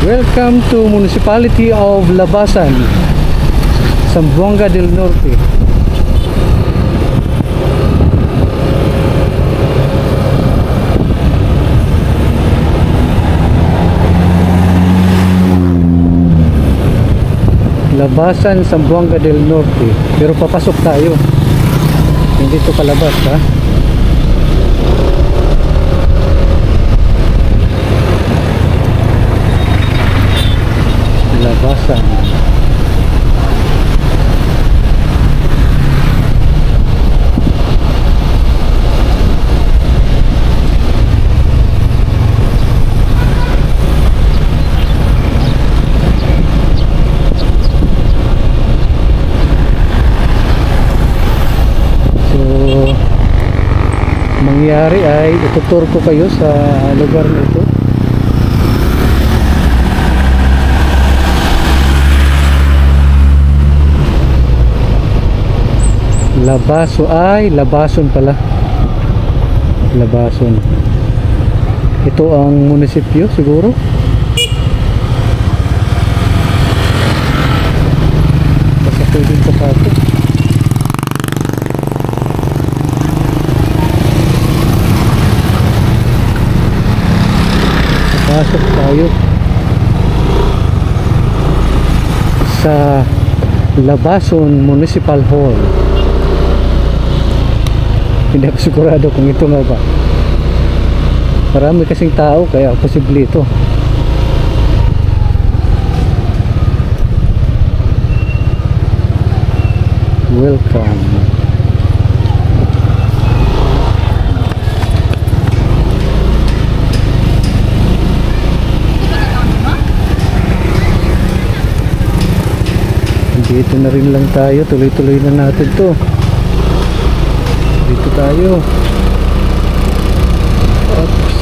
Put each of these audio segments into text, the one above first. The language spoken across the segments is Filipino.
Welcome to Municipality of Labasan, Zamboanga del Norte. Labasan, Zamboanga del Norte. Pero papasok tayo. Hindi to palabas, ha? Labasan. Mangyari ay itutur ko kayo sa lugar na ito. Labaso ay Labason pala. Labason. Ito ang munisipyo siguro. Basta pwedeng pasapit. Pasok tayo sa Labason Municipal Hall. Hindi ako sigurado kung ito nga ba. Marami kasing tao kaya posible ito. Welcome. Dito na rin lang tayo, tuloy-tuloy na natin to. Dito tayo. Oops,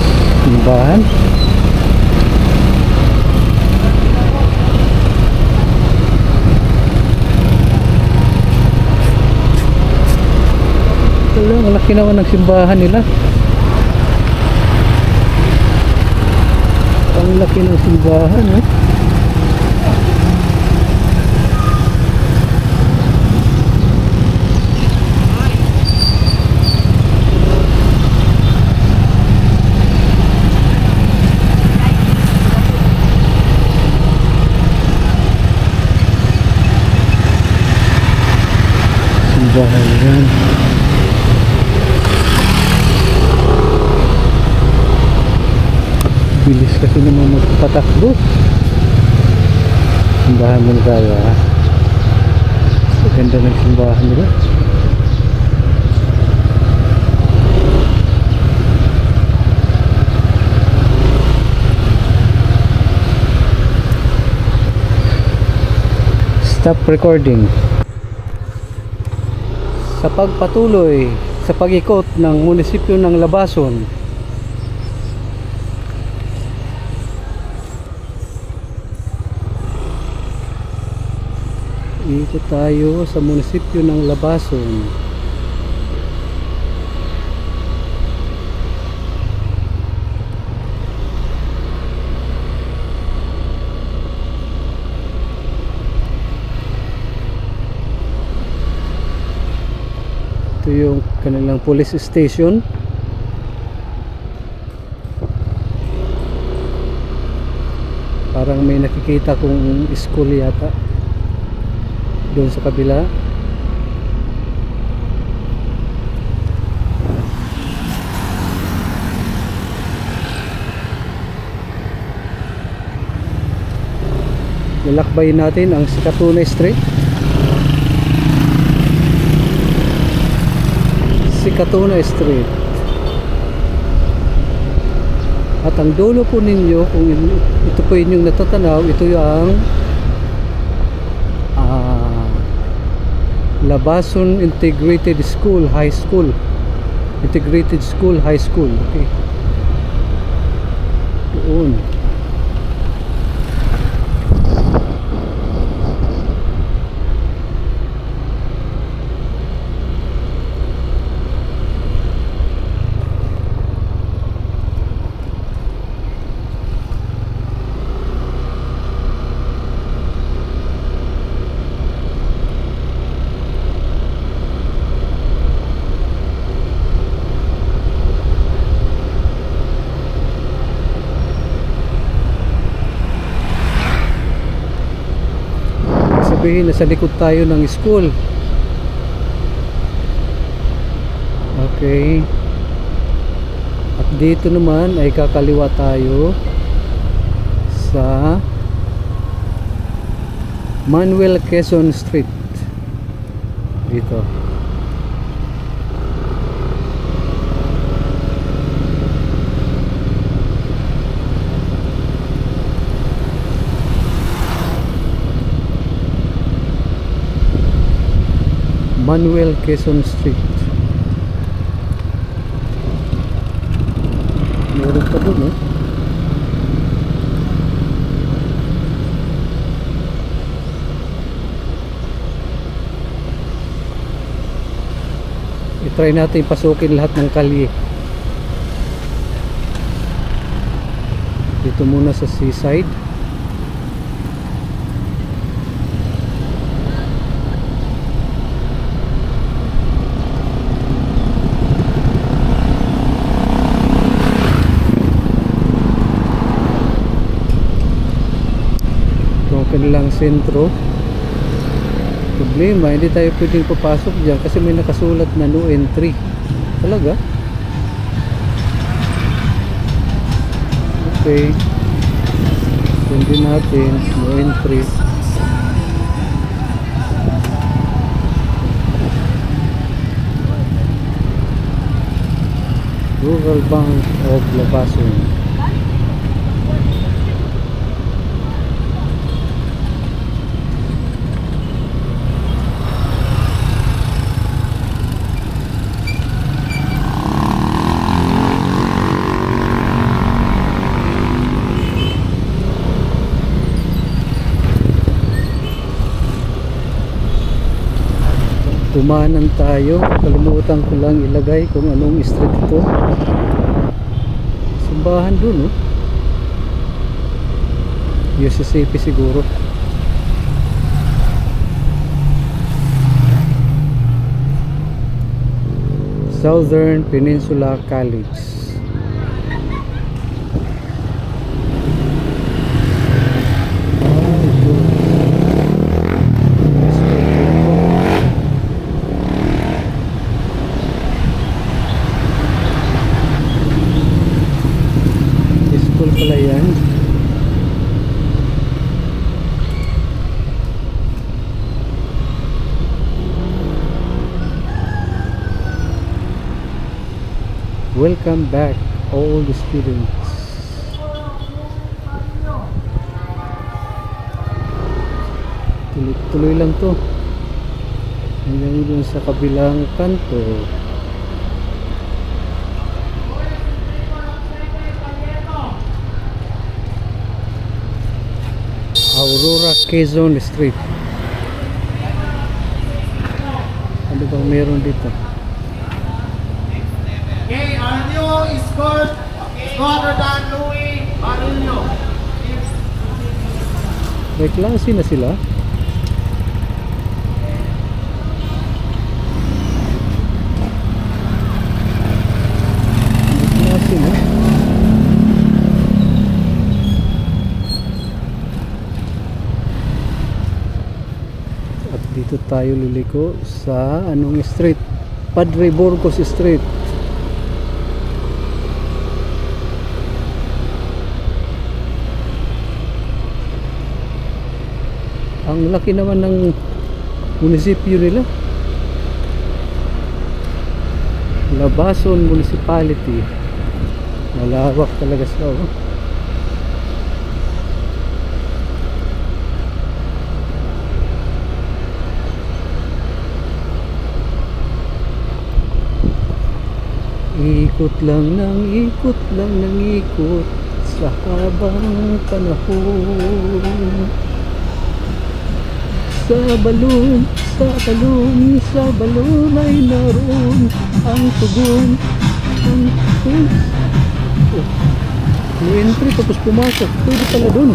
simbahan. Wala, ang laki naman ng simbahan nila. Ang laki ng simbahan, eh. Bahayan. Bilis kasi naman magpatakbo. Simbahan nila tayo, ha. Ganda ng simbahan nila. Stop recording. Sa pagpatuloy sa pag-ikot ng munisipyo ng Labason, ikot tayo sa munisipyo ng Labason. Ito yung kanilang police station. Parang may nakikita kong school yata doon sa kabila. Lalakbayin natin ang Sikatuna Street. Sikatuna Street. At ang dulo po ninyo, kung ito po inyong natatanaw, ito yung Labason Integrated School High School. Integrated School High School. Okay. Doon. sabihin nasa likod tayo ng school. Okay. At dito naman ay kakaliwa tayo sa Manuel Quezon Street. Dito. Manuel Quezon Street. Meron pa dun, eh. I-try natin pasukin lahat ng kalye. Dito muna sa seaside. Kanilang sentro. Problema, hindi tayo pwedeng papasok dyan kasi may nakasulat na no entry. Talaga? Okay, sundin natin no entry. Rural Bank of Labason. Tumanan tayo. Kalimutan ko lang ilagay kung anong street ito. Simbahan dun, oh. UCCP siguro. Southern Peninsula College. Pala yan. Welcome back all the students. Tuloy lang to hanggang dun sa kabilang kanto. Aurora Quezon Street. Ano bang meron dito? Okay, our new escort, Squadron Louis Marillo. May klase na sila. May klase na. Dito tayo liliko sa anong street? Padre Burgos Street. Ang laki naman ng munisipyo nila. Labason Municipality. Malawak talaga sila, oh. Ikot lang ng ikot sa habang panahon. Sa balon ay naroon ang tugon. May entry tapos pumasok. Pwede pala dun.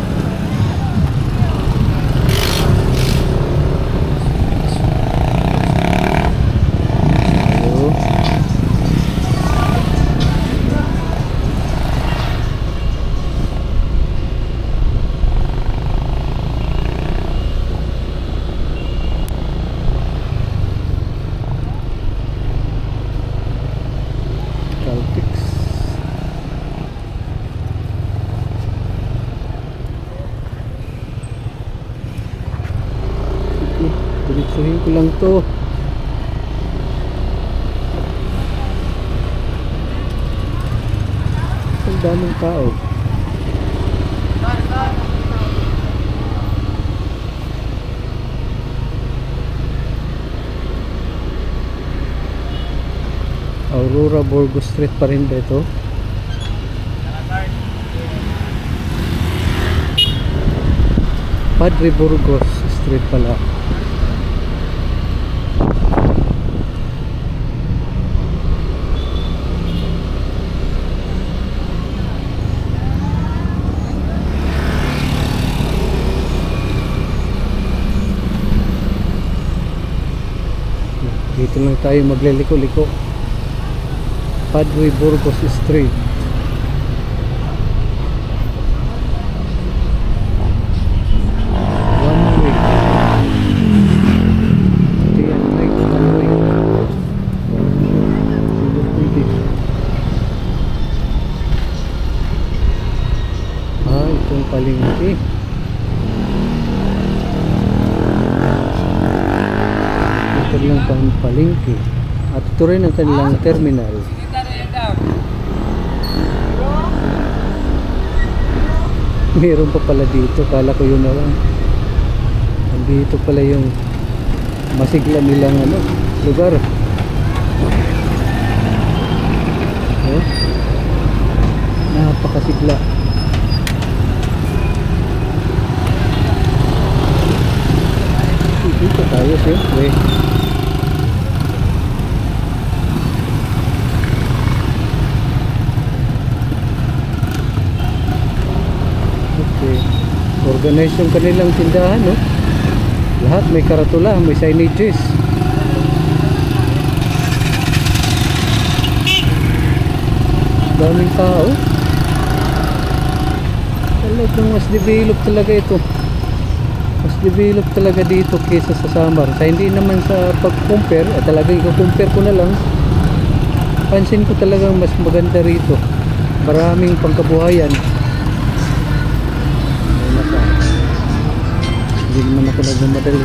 Diretsuhin ko lang to. Ang daming tao. Aurora Burgos Street pa rin ba ito? Padre Burgos Street pala. Dito lang tayo magliliko-liko. Padre Burgos Street. One way. Day and night, one way. Pwede. Itong palengke. Ito lang pang palengke. At ito rin ang kanilang terminal. Meron pa pala dito, kala ko yun na lang. Andito pala yung masigla nilang lugar. Oh, napakasigla. Dito tayo siyempre. Organize yung kanilang tindahan, no? Lahat may karatula, may signages. Daming tao. Talagang mas develop talaga ito. Mas develop talaga dito kaysa sa Samar. Sa hindi naman sa pag-compare, talagang i-compare ko na lang. Pansin ko talagang mas maganda rito. Maraming pangkabuhayan. Hindi naman ako nagmamadali.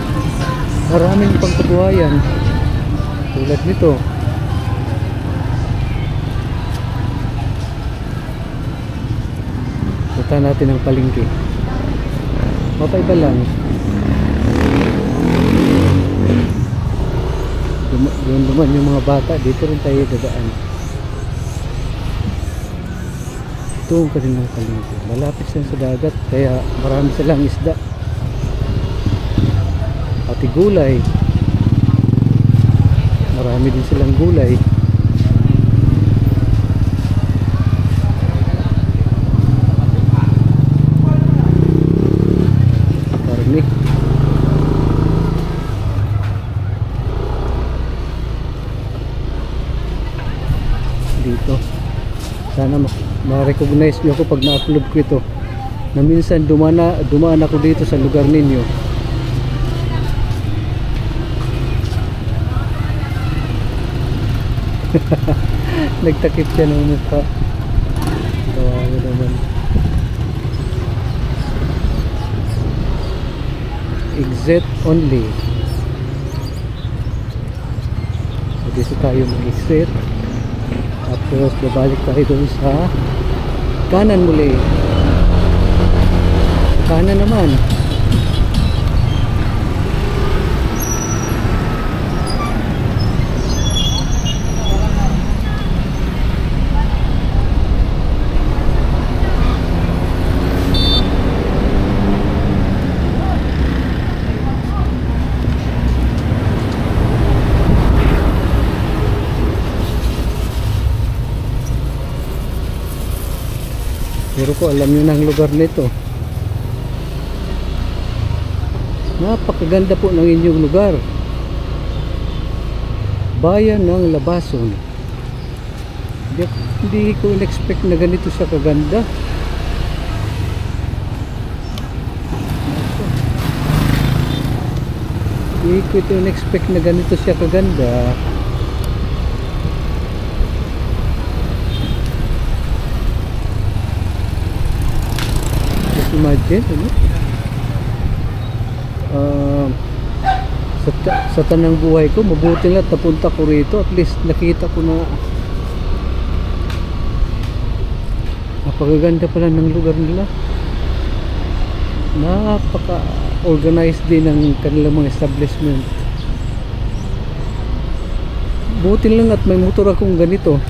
Maraming pangkabuhayan tulad nito. Punta natin ang palengke. Mapaiba lang. Doon naman yung mga bata. Dito rin tayo dadaan. Ito ang kanilang palengke. Malapit siya sa dagat, kaya marami silang isda. Pati gulay, marami din silang gulay. Karne. Dito sana ma-recognize nyo ako pag na-upload ko ito, na minsan dumaan ako dito sa lugar ninyo. Nagtakip siya ng mukha. Tawaga naman. Exit only. So dito tayo mag-exit. Tapos babalik tayo doon sa kanan muli. Kanan naman. Pero ko alam nyo na ang lugar nito. Napakaganda po ng inyong lugar. Bayan ng Labason. Hindi ko in-expect na ganito siya kaganda. Hindi ko ito in-expect na ganito siya kaganda. Imagine, ano? sa tanang buhay ko, mabuti lang napunta ko rito. At least nakita ko na napakaganda pala ng lugar nila. Napaka organized din ng kanilang mga establishment. Buti lang at may motor akong ganito,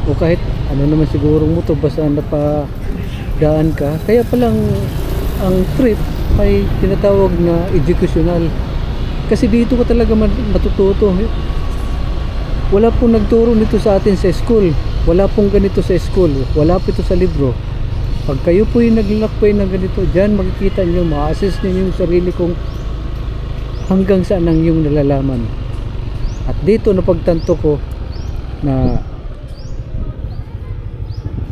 o kahit ano naman sigurong motor, basta napadaan ka. Kaya palang ang trip ay tinatawag na educational, kasi dito ka talaga matututo. Wala pong nagturo nito sa atin sa school, wala pong ganito sa school, wala po ito sa libro. Pag kayo po yung naglalakbay ng ganito, dyan makikita nyo, ma-assess nyo yung sarili kung hanggang saan ang yung nalalaman. At dito napagtanto ko na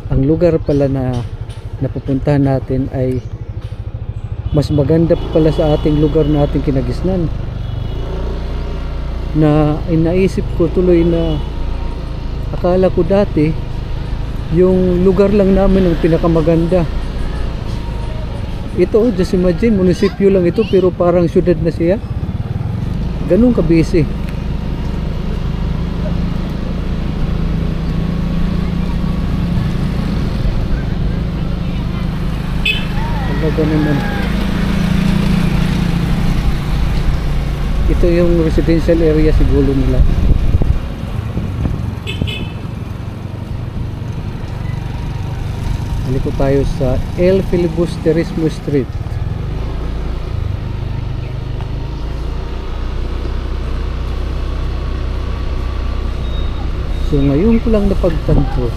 ang lugar pala na napupuntahan natin ay mas maganda pala sa ating lugar na ating kinagisnan. Na inaisip ko tuloy na akala ko dati yung lugar lang namin ang pinakamaganda. Ito, just imagine, munisipyo lang ito pero parang syudad na siya. Ganun ka-busy. Talaga naman. Ito yung residential area siguro nila. Haliko tayo sa El Filibusterismo Street. So ngayon ko lang napagtanto,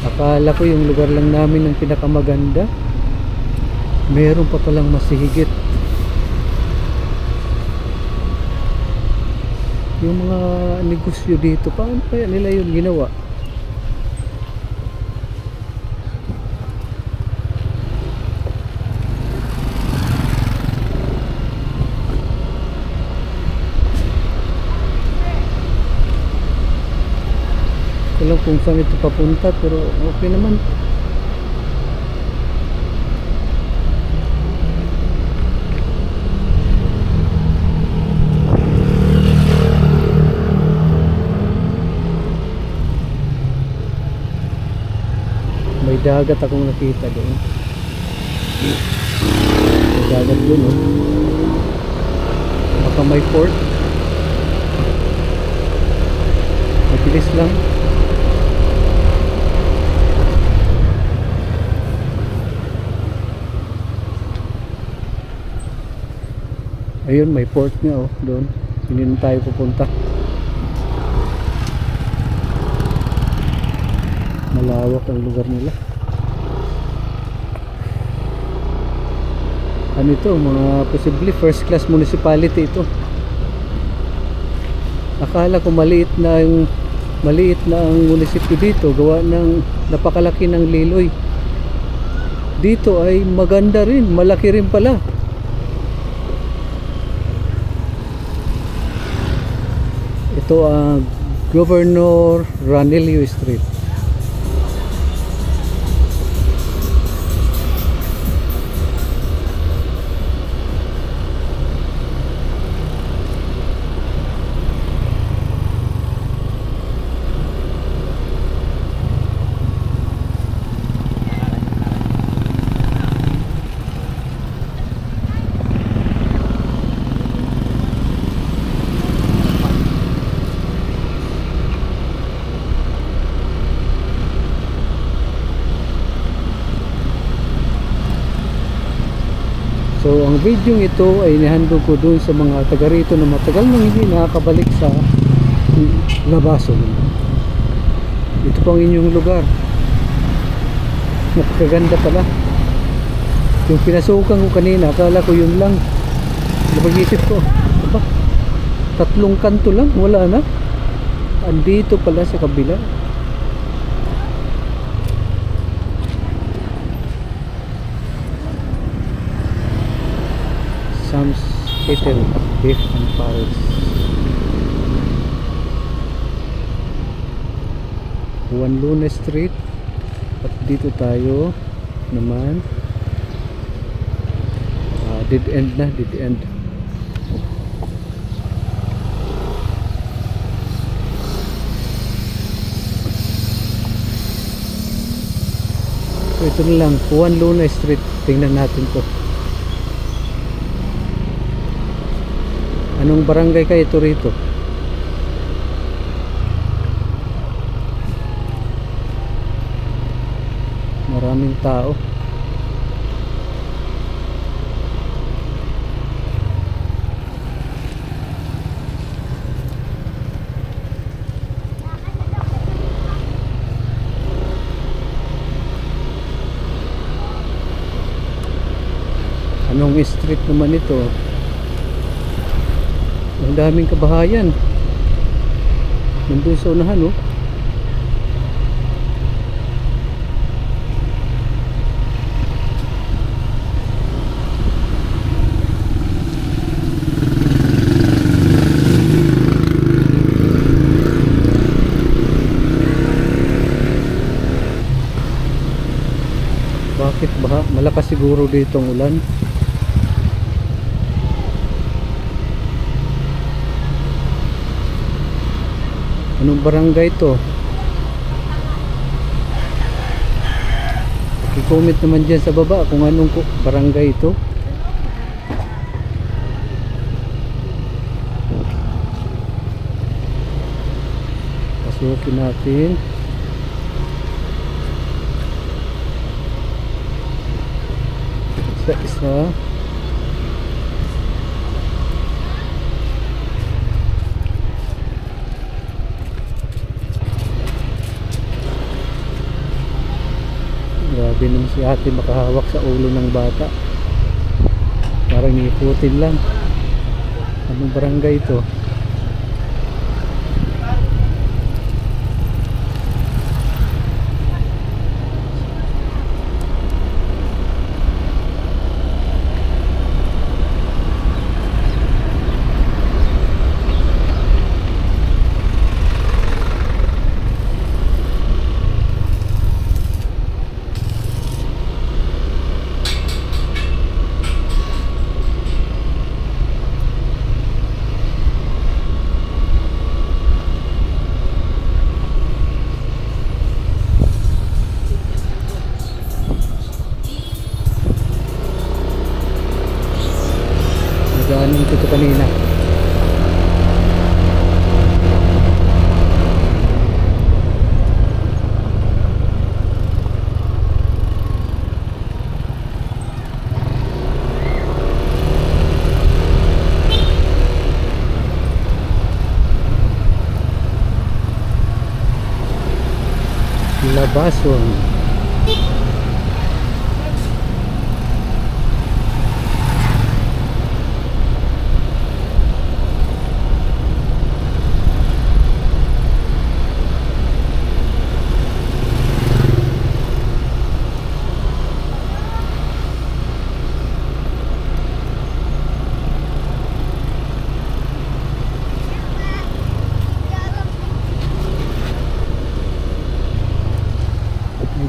akala ko yung lugar lang namin ang pinakamaganda, meron pa palang mas higit. Yung mga negosyo dito, paano kaya nila yun ginawa? Alam kung saan ito papunta, pero okay naman. May dagat akong nakita doon. May dagat doon, oh. Baka may port. Mabilis lang. Ayun, may port nga, oh, doon. Hindi na tayo pupunta. Malawak ang lugar nila. Ano ito? Mga possibly first class municipality ito. Akala ko maliit na ang munisipyo dito, gawa ng napakalaki ng Liloy. Dito ay maganda rin, malaki rin pala. Ito ang Governor Ranelio Street. So ang video ito ay nihandog ko dun sa mga taga rito na matagal nang hindi nakakabalik sa Labason. Ito po ang inyong lugar. Napakaganda pala. Yung pinasukan ko kanina, akala ko yun lang. Napag-isip ko, aba, 3 kanto lang, wala na. Andito pala sa kabila. Sam's Cattle, Beef and Paris. Juan Luna Street. At dito tayo naman. Dead end na, dead end. ito na lang, Juan Luna Street. Tingnan natin to. Anong barangay kayo ito rito? Maraming tao. Anong street naman ito? Ang daming kabahayan. Nandun sa unahan, oh. Bakit ba? Malakas siguro dito ang ulan. Anong barangay to? I-comment naman dyan sa baba kung anong barangay ito. Pasukin natin. Isa-isa. Grabe naman si ate makahawak sa ulo ng bata. Parang ikutin lang. Anong barangay ito? Nagaanin ko ito kanina. Labason.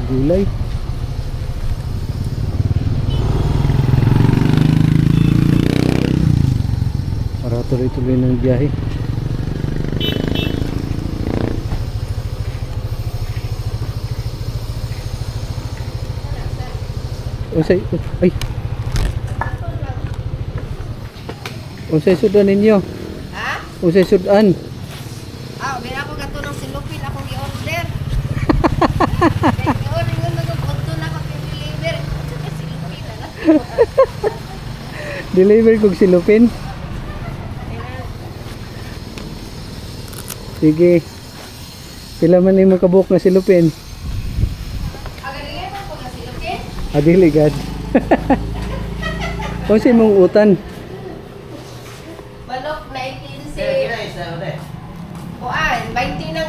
Gulay. Para tuloy-tuloy ng biyahe. Unsay ay. Unsay sudan ninyo? Ha? Unsay sudan? Ah, bila ako katulong silupin akong i-order. Deliver kog silupin. Sige. Pila man nimo kabuok na silupin? Aga-deliver ko na silupin? Adili gad. O si mong utan. Balok 19 si Kuan, 20 ng